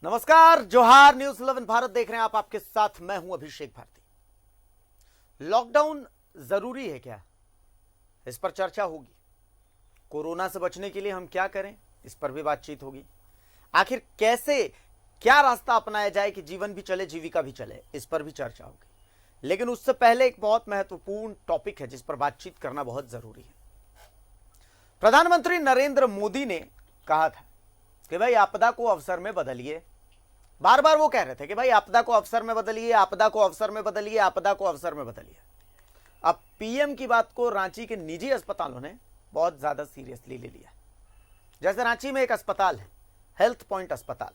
नमस्कार, जोहार। न्यूज 11 भारत देख रहे हैं आप। आपके साथ मैं हूं अभिषेक भारती। लॉकडाउन जरूरी है क्या, इस पर चर्चा होगी। कोरोना से बचने के लिए हम क्या करें, इस पर भी बातचीत होगी। आखिर कैसे क्या रास्ता अपनाया जाए कि जीवन भी चले, जीविका भी चले, इस पर भी चर्चा होगी। लेकिन उससे पहले एक बहुत महत्वपूर्ण टॉपिक है जिस पर बातचीत करना बहुत जरूरी है। प्रधानमंत्री नरेंद्र मोदी ने कहा था कि भाई आपदा को अवसर में बदलिए। बार बार वो कह रहे थे कि भाई आपदा को अवसर में बदलिए, आपदा को अवसर में बदलिए, आपदा को अवसर में बदलिए। अब पीएम की बात को रांची के निजी अस्पतालों ने बहुत ज्यादा सीरियसली ले लिया। जैसे रांची में एक अस्पताल है, हेल्थ पॉइंट अस्पताल,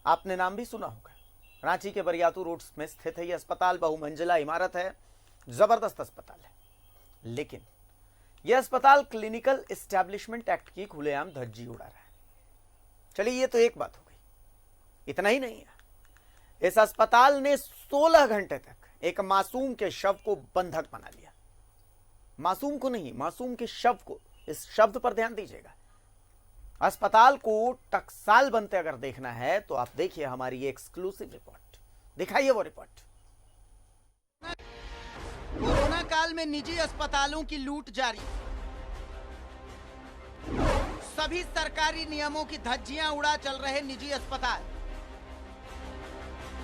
आपने नाम भी सुना होगा। रांची के बरियातू रोड में स्थित है यह अस्पताल। बहुमंजिला इमारत है, जबरदस्त अस्पताल है। लेकिन यह अस्पताल क्लिनिकल एस्टैब्लिशमेंट एक्ट की खुलेआम धज्जी उड़ा रहा है। चलिए, ये तो एक बात हो गई। इतना ही नहीं है, इस अस्पताल ने 16 घंटे तक एक मासूम के शव को बंधक बना लिया। मासूम को नहीं, मासूम के शव को। इस शब्द पर ध्यान दीजिएगा। अस्पताल को टकसाल बनते अगर देखना है तो आप देखिए हमारी ये एक्सक्लूसिव रिपोर्ट। दिखाइए वो रिपोर्ट। कोरोना काल में निजी अस्पतालों की लूट जारी। सभी सरकारी नियमों की धज्जियां उड़ा चल रहे निजी अस्पताल।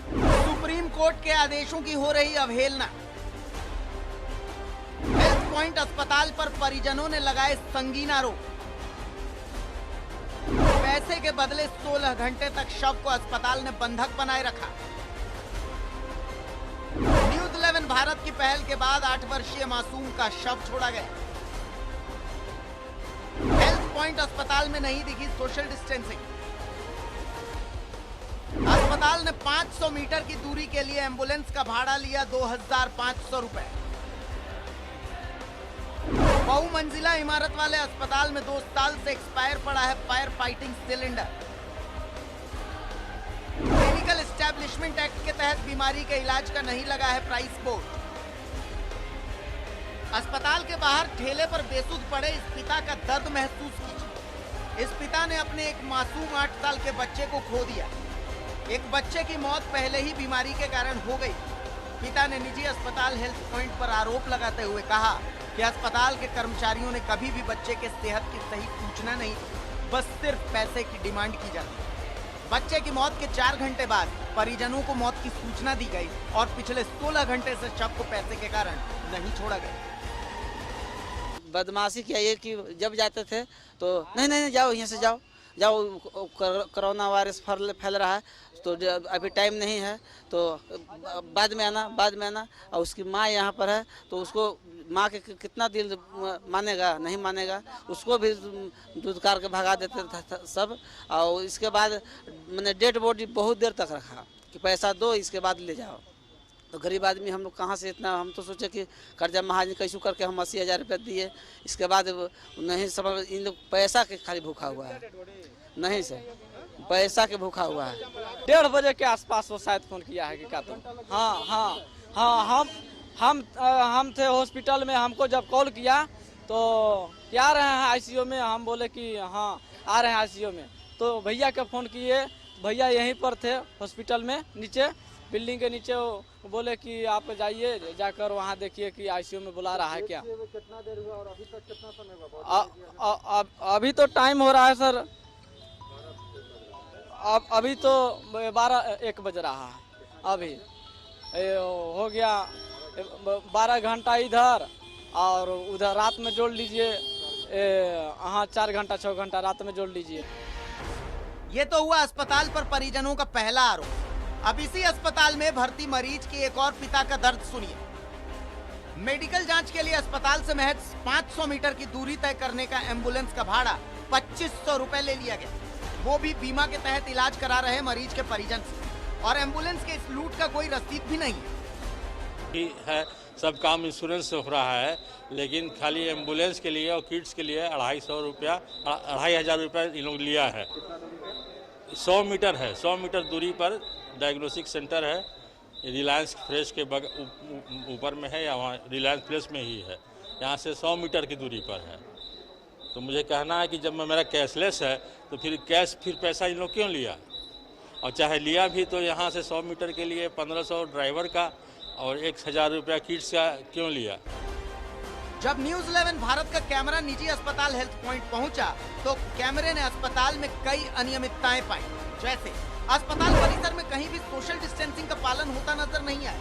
सुप्रीम कोर्ट के आदेशों की हो रही अवहेलना। हेल्थ पॉइंट अस्पताल पर परिजनों ने लगाए संगीन आरोप। पैसे के बदले 16 घंटे तक शव को अस्पताल ने बंधक बनाए रखा। न्यूज 11 भारत की पहल के बाद 8 वर्षीय मासूम का शव छोड़ा गया। हेल्थ पॉइंट अस्पताल में नहीं दिखी सोशल डिस्टेंसिंग। अस्पताल ने 500 मीटर की दूरी के लिए एम्बुलेंस का भाड़ा लिया 2500 रुपए। बहुमंजिला इमारत वाले अस्पताल में 2 साल से एक्सपायर पड़ा है fire fighting cylinder. Clinical establishment act के तहत बीमारी के इलाज का नहीं लगा है प्राइस बोर्ड। अस्पताल के बाहर ठेले पर बेसुध पड़े इस पिता का दर्द महसूस कीजिए। इस पिता ने अपने एक मासूम 8 साल के बच्चे को खो दिया। एक बच्चे की मौत पहले ही बीमारी के कारण हो गई। पिता ने निजी अस्पताल हेल्थ पॉइंट पर आरोप लगाते हुए कहा कि अस्पताल के कर्मचारियों ने कभी भी बच्चे के सेहत की सही सूचना नहीं, बस सिर्फ पैसे की डिमांड की जाती। बच्चे की मौत के 4 घंटे बाद परिजनों को मौत की सूचना दी गई और पिछले 16 घंटे से शव को पैसे के कारण नहीं छोड़ा गया। बदमाशी किया ये कि जब जाते थे तो नहीं जाओ, यहाँ से जाओ, कोरोना वायरस फैल रहा है तो अभी टाइम नहीं है, तो बाद में आना। और उसकी माँ यहाँ पर है तो उसको माँ के कितना दिल मानेगा, नहीं मानेगा। उसको भी धुतकार के भगा देते थे सब। और इसके बाद मैंने डेड बॉडी बहुत देर तक रखा कि पैसा दो, इसके बाद ले जाओ। तो गरीब आदमी हम लोग कहाँ से इतना, हम तो सोचे कि कर्जा महाजन कैसे करके हम 80,000 रुपये दिए। इसके बाद नहीं समझ, इन लोग पैसा के खाली भूखा हुआ है। नहीं सर, पैसा के भूखा हुआ है। 1:30 बजे के आसपास वो शायद फोन किया है कि क्या तुम। हाँ, हम थे हॉस्पिटल में। हमको जब कॉल किया तो क्या रहे हैं आईसीयू में, हम बोले कि हाँ आ रहे हैं आईसीयू में। तो भैया के फ़ोन किए, भैया यहीं पर थे हॉस्पिटल में नीचे, बिल्डिंग के नीचे। वो बोले कि आप जाइए, जाकर वहाँ देखिए कि आईसीयू में बुला रहा है क्या। कितना देर हुआ और अभी तक कितना समय हुआ? अभी तो टाइम हो रहा है सर, अभी तो 12-1 बज रहा है। अभी हो गया 12 घंटा इधर और उधर रात में जोड़ लीजिए, हाँ 4 घंटा 6 घंटा रात में जोड़ लीजिए। ये तो हुआ अस्पताल पर परिजनों का पहला आरोप। अब इसी अस्पताल में भर्ती मरीज के एक और पिता का दर्द सुनिए। मेडिकल जांच के लिए अस्पताल से महज 500 मीटर की दूरी तय करने का एम्बुलेंस का भाड़ा 2500 रुपए ले लिया गया, वो भी बीमा के तहत इलाज करा रहे मरीज के परिजन से। और एम्बुलेंस के इस लूट का कोई रसीद भी नहीं है। सब काम इंश्योरेंस से हो रहा है, लेकिन खाली एम्बुलेंस के लिए और किट्स के लिए 2,500 रुपया इन लोग लिया है। 100 मीटर है, 100 मीटर दूरी पर डायग्नोस्टिक सेंटर है। रिलायंस फ्रेश के ऊपर में है, या वहाँ रिलायंस फ्रेश में ही है। यहाँ से 100 मीटर की दूरी पर है। तो मुझे कहना है कि जब मेरा कैशलेस है तो फिर पैसा इन लोग क्यों लिया। और चाहे लिया भी तो यहाँ से 100 मीटर के लिए 1500 ड्राइवर का और 1000 रुपया किट्स का क्यों लिया। जब न्यूज 11 भारत का कैमरा निजी अस्पताल हेल्थ पॉइंट पहुंचा तो कैमरे ने अस्पताल में कई अनियमितताएं पाई। जैसे अस्पताल परिसर में कहीं भी सोशल डिस्टेंसिंग का पालन होता नजर नहीं आया।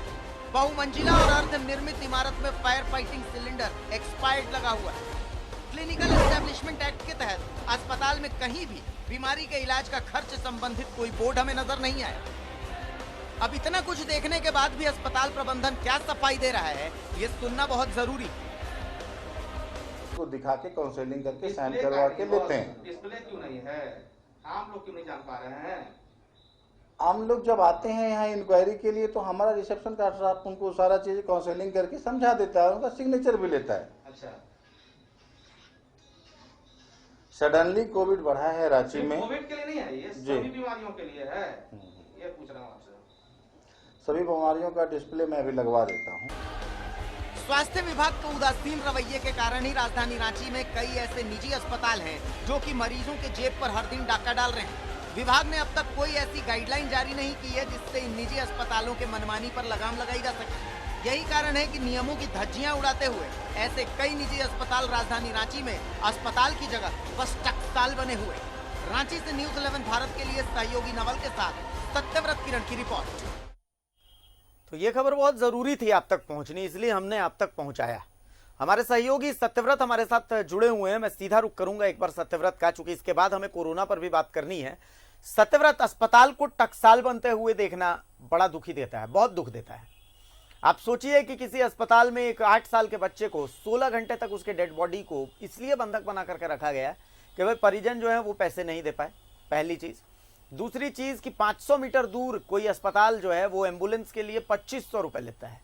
बहुमंजिला और अर्ध निर्मित इमारत में फायर फाइटिंग सिलेंडर एक्सपायर्ड लगा हुआ है। क्लिनिकल एस्टेब्लिशमेंट एक्ट के तहत अस्पताल में कहीं भी बीमारी के इलाज का खर्च संबंधित कोई बोर्ड हमें नजर नहीं आया। अब इतना कुछ देखने के बाद भी अस्पताल प्रबंधन क्या सफाई दे रहा है, ये सुनना बहुत जरूरी है। को दिखा के काउंसलिंग करके साइन करवा के लेते हैं। डिस्प्ले क्यों नहीं है, आम लोग क्यों नहीं जान पा रहे हैं? आम लोग जब आते हैं यहाँ इंक्वायरी के लिए तो हमारा रिसेप्शन का स्टाफ उनको सारा चीज काउंसलिंग करके समझा देता है, उनका सिग्नेचर भी लेता है। अच्छा, सडनली कोविड बढ़ा है रांची में। कोविड के लिए नहीं है, ये सभी बीमारियों के लिए है, ये पूछ रहा हूँ आपसे। सभी बीमारियों का डिस्प्ले मैं भी लगवा देता हूँ। स्वास्थ्य विभाग के उदासीन रवैये के कारण ही राजधानी रांची में कई ऐसे निजी अस्पताल हैं जो कि मरीजों के जेब पर हर दिन डाका डाल रहे हैं। विभाग ने अब तक कोई ऐसी गाइडलाइन जारी नहीं की है जिससे इन निजी अस्पतालों के मनमानी पर लगाम लगाई जा सके। यही कारण है कि नियमों की धज्जियां उड़ाते हुए ऐसे कई निजी अस्पताल राजधानी रांची में अस्पताल की जगह बस टकसाल बने हुए। रांची से न्यूज 11 भारत के लिए सहयोगी नवल के साथ सत्यव्रत किरण की रिपोर्ट। तो ये खबर बहुत जरूरी थी आप तक पहुंचनी, इसलिए हमने आप तक पहुंचाया। हमारे सहयोगी सत्यव्रत हमारे साथ जुड़े हुए हैं। मैं सीधा रुख करूंगा एक बार सत्यव्रत का, चूंकि इसके बाद हमें कोरोना पर भी बात करनी है। सत्यव्रत, अस्पताल को टकसाल बनते हुए देखना बड़ा दुखी देता है, बहुत दुख देता है। आप सोचिए कि किसी अस्पताल में एक 8 साल के बच्चे को 16 घंटे तक उसके डेड बॉडी को इसलिए बंधक बना करके रखा गया कि भाई परिजन जो है वो पैसे नहीं दे पाए, पहली चीज। दूसरी चीज कि 500 मीटर दूर कोई अस्पताल जो है वो एम्बुलेंस के लिए 2500 रुपए लेता है।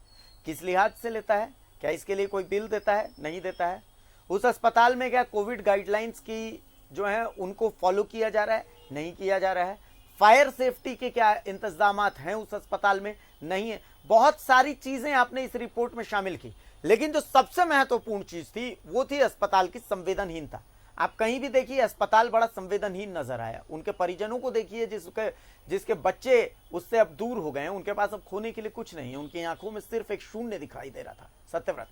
किस लिहाज से लेता है? क्या इसके लिए कोई बिल देता है? नहीं देता है। उस अस्पताल में क्या कोविड गाइडलाइंस की जो है उनको फॉलो किया जा रहा है? नहीं किया जा रहा है। फायर सेफ्टी के क्या इंतजामात हैं उस अस्पताल में? नहीं है। बहुत सारी चीजें आपने इस रिपोर्ट में शामिल की, लेकिन जो सबसे महत्वपूर्ण चीज थी वो थी अस्पताल की संवेदनहीनता। आप कहीं भी देखिए अस्पताल बड़ा संवेदनहीन नजर आया। उनके परिजनों को देखिए जिसके बच्चे उससे अब दूर हो गए हैं, उनके पास अब खोने के लिए कुछ नहीं है। उनकी आंखों में सिर्फ एक शून्य दिखाई दे रहा था। सत्यव्रत,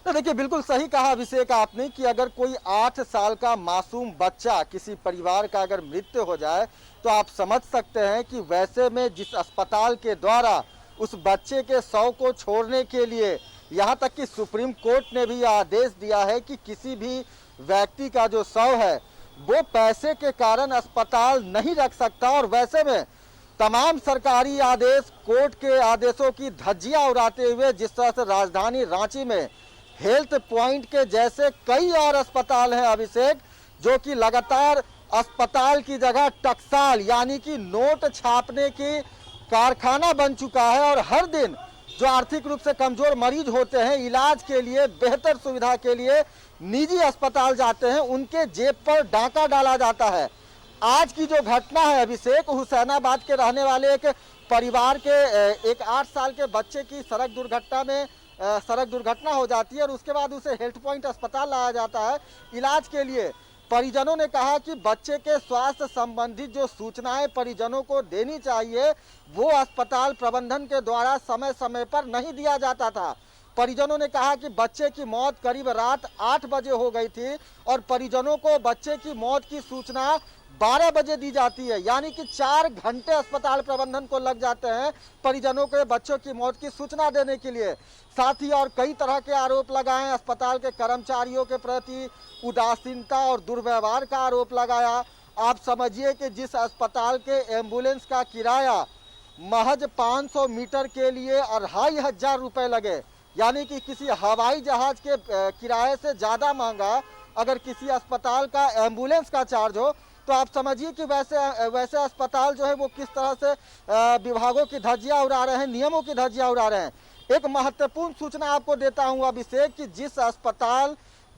तो देखिए बिल्कुल सही कहा अभिषेक आपने कि अगर कोई 8 साल का मासूम बच्चा किसी परिवार का अगर मृत्यु हो जाए तो आप समझ सकते हैं कि वैसे में जिस अस्पताल के द्वारा उस बच्चे के शव को छोड़ने के लिए यहाँ तक कि सुप्रीम कोर्ट ने भी आदेश दिया है कि किसी भी व्यक्ति का जो शव है वो पैसे के कारण अस्पताल नहीं रख सकता। और वैसे में तमाम सरकारी आदेश, कोर्ट के आदेशों की धज्जियां उड़ाते हुए जिस तरह से राजधानी रांची में हेल्थ पॉइंट के जैसे कई और अस्पताल हैं अभिषेक, जो कि लगातार अस्पताल की जगह टकसाल यानी कि नोट छापने की कारखाना बन चुका है। और हर दिन जो आर्थिक रूप से कमजोर मरीज होते हैं इलाज के लिए, बेहतर सुविधा के लिए निजी अस्पताल जाते हैं, उनके जेब पर डाका डाला जाता है। आज की जो घटना है अभिषेक, हुसैनाबाद के रहने वाले एक परिवार के एक 8 साल के बच्चे की सड़क दुर्घटना हो जाती है और उसके बाद उसे हेल्थ पॉइंट अस्पताल लाया जाता है इलाज के लिए। परिजनों ने कहा कि बच्चे के स्वास्थ्य संबंधित जो सूचनाएं परिजनों को देनी चाहिए वो अस्पताल प्रबंधन के द्वारा समय समय पर नहीं दिया जाता था। परिजनों ने कहा कि बच्चे की मौत करीब रात 8 बजे हो गई थी और परिजनों को बच्चे की मौत की सूचना 12 बजे दी जाती है, यानी कि 4 घंटे अस्पताल प्रबंधन को लग जाते हैं परिजनों के बच्चों की मौत की सूचना देने के लिए। साथ ही और कई तरह के आरोप लगाए, अस्पताल के कर्मचारियों के प्रति उदासीनता और दुर्व्यवहार का आरोप लगाया। आप समझिए कि जिस अस्पताल के एम्बुलेंस का किराया महज 500 मीटर के लिए 2500 रुपये लगे, यानी कि किसी हवाई जहाज के किराए से ज़्यादा महंगा अगर किसी अस्पताल का एम्बुलेंस का चार्ज हो, तो आप समझिए कि वैसे अस्पताल जो है वो किस तरह से विभागों की धज्जियां उड़ा रहे हैं, नियमों की धज्जियां उड़ा रहे हैं। एक महत्वपूर्ण सूचना आपको देता हूं अभिषेक कि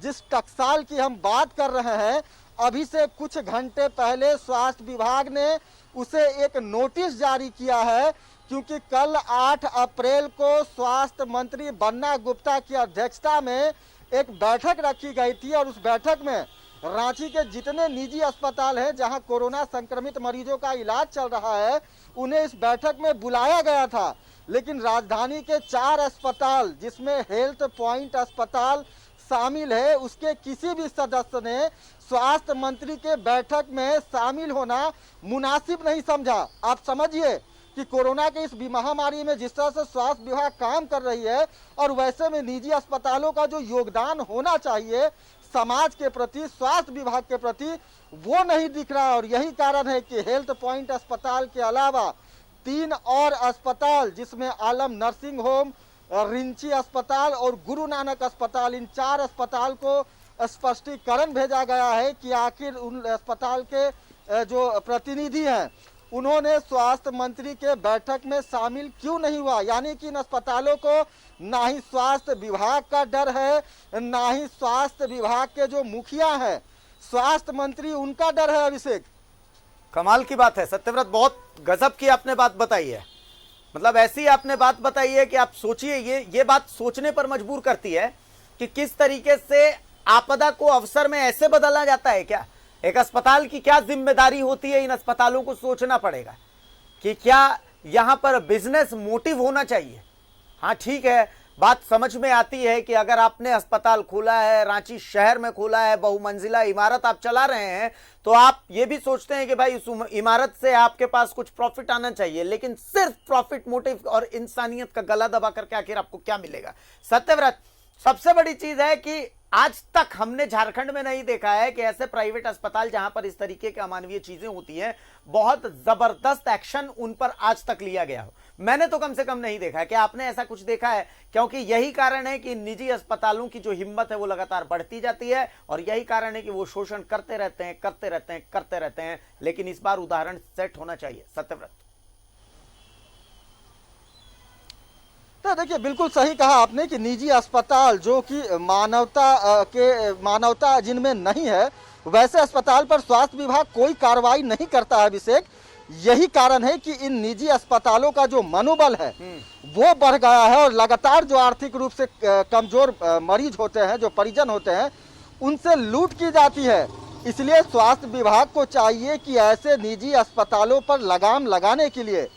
जिस टकसाल की हम बात कर रहे हैं, अभी से कुछ घंटे पहले स्वास्थ्य विभाग ने उसे एक नोटिस जारी किया है, क्योंकि कल 8 अप्रैल को स्वास्थ्य मंत्री बन्ना गुप्ता की अध्यक्षता में एक बैठक रखी गई थी और उस बैठक में रांची के जितने निजी अस्पताल हैं जहां कोरोना संक्रमित मरीजों का इलाज चल रहा है उन्हें इस बैठक में बुलाया गया था, लेकिन राजधानी के 4 अस्पताल जिसमें हेल्थ पॉइंट अस्पताल शामिल है उसके किसी भी सदस्य ने स्वास्थ्य मंत्री के बैठक में शामिल होना मुनासिब नहीं समझा। आप समझिए कि कोरोना के इस महामारी में जिस तरह से स्वास्थ्य विभाग काम कर रही है और वैसे में निजी अस्पतालों का जो योगदान होना चाहिए समाज के प्रति, स्वास्थ्य विभाग के प्रति, वो नहीं दिख रहा। और यही कारण है कि हेल्थ पॉइंट अस्पताल के अलावा 3 और अस्पताल जिसमें आलम नर्सिंग होम, रिंची अस्पताल और गुरु नानक अस्पताल, इन 4 अस्पताल को स्पष्टीकरण भेजा गया है कि आखिर उन अस्पताल के जो प्रतिनिधि हैं उन्होंने स्वास्थ्य मंत्री के बैठक में शामिल क्यों नहीं हुआ। यानी कि इन अस्पतालों को ना ही स्वास्थ्य विभाग का डर है, ना ही स्वास्थ्य विभाग के जो मुखिया हैं, स्वास्थ्य मंत्री उनका डर है। अभिषेक, कमाल की बात है सत्यव्रत, बहुत गजब की आपने बात बताई है। मतलब ऐसी आपने बात बताई है कि आप सोचिए, ये बात सोचने पर मजबूर करती है कि किस तरीके से आपदा को अवसर में ऐसे बदला जाता है। क्या एक अस्पताल की क्या जिम्मेदारी होती है, इन अस्पतालों को सोचना पड़ेगा कि क्या यहां पर बिजनेस मोटिव होना चाहिए। हाँ ठीक है, बात समझ में आती है कि अगर आपने अस्पताल खोला है, रांची शहर में खोला है, बहुमंजिला इमारत आप चला रहे हैं, तो आप ये भी सोचते हैं कि भाई उस इमारत से आपके पास कुछ प्रॉफिट आना चाहिए, लेकिन सिर्फ प्रॉफिट मोटिव और इंसानियत का गला दबा करके आखिर आपको क्या मिलेगा। सत्यव्रत, सबसे बड़ी चीज है कि आज तक हमने झारखंड में नहीं देखा है कि ऐसे प्राइवेट अस्पताल जहां पर इस तरीके की अमानवीय चीजें होती हैं, बहुत जबरदस्त एक्शन उन पर आज तक लिया गया हो। मैंने तो कम से कम नहीं देखा है। क्या आपने ऐसा कुछ देखा है? क्योंकि यही कारण है कि निजी अस्पतालों की जो हिम्मत है वो लगातार बढ़ती जाती है और यही कारण है कि वो शोषण करते रहते हैं। लेकिन इस बार उदाहरण सेट होना चाहिए। सत्यव्रत, तो देखिए बिल्कुल सही कहा आपने कि निजी अस्पताल जो कि मानवता जिनमें नहीं है, वैसे अस्पताल पर स्वास्थ्य विभाग कोई कार्रवाई नहीं करता है। अभिषेक, यही कारण है कि इन निजी अस्पतालों का जो मनोबल है वो बढ़ गया है और लगातार जो आर्थिक रूप से कमजोर मरीज होते हैं, जो परिजन होते हैं, उनसे लूट की जाती है। इसलिए स्वास्थ्य विभाग को चाहिए कि ऐसे निजी अस्पतालों पर लगाम लगाने के लिए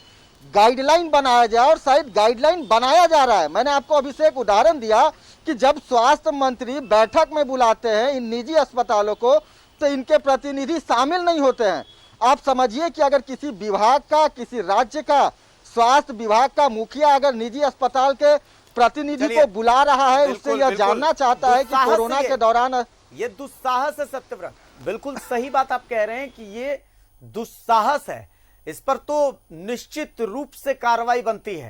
गाइडलाइन बनाया जाए और शायद गाइडलाइन बनाया जा रहा है। मैंने आपको अभिषेक उदाहरण दिया कि जब स्वास्थ्य मंत्री बैठक में बुलाते हैं इन निजी अस्पतालों को तो इनके प्रतिनिधि शामिल नहीं होते हैं। आप समझिए कि अगर किसी विभाग का, किसी राज्य का स्वास्थ्य विभाग का मुखिया अगर निजी अस्पताल के प्रतिनिधि को बुला रहा है, उससे यह जानना चाहता है कि कोरोना के दौरान ये दुस्साहस है। सत्यव्रत, बिल्कुल सही बात आप कह रहे हैं कि ये दुस्साहस है। इस पर तो निश्चित रूप से कार्रवाई बनती है।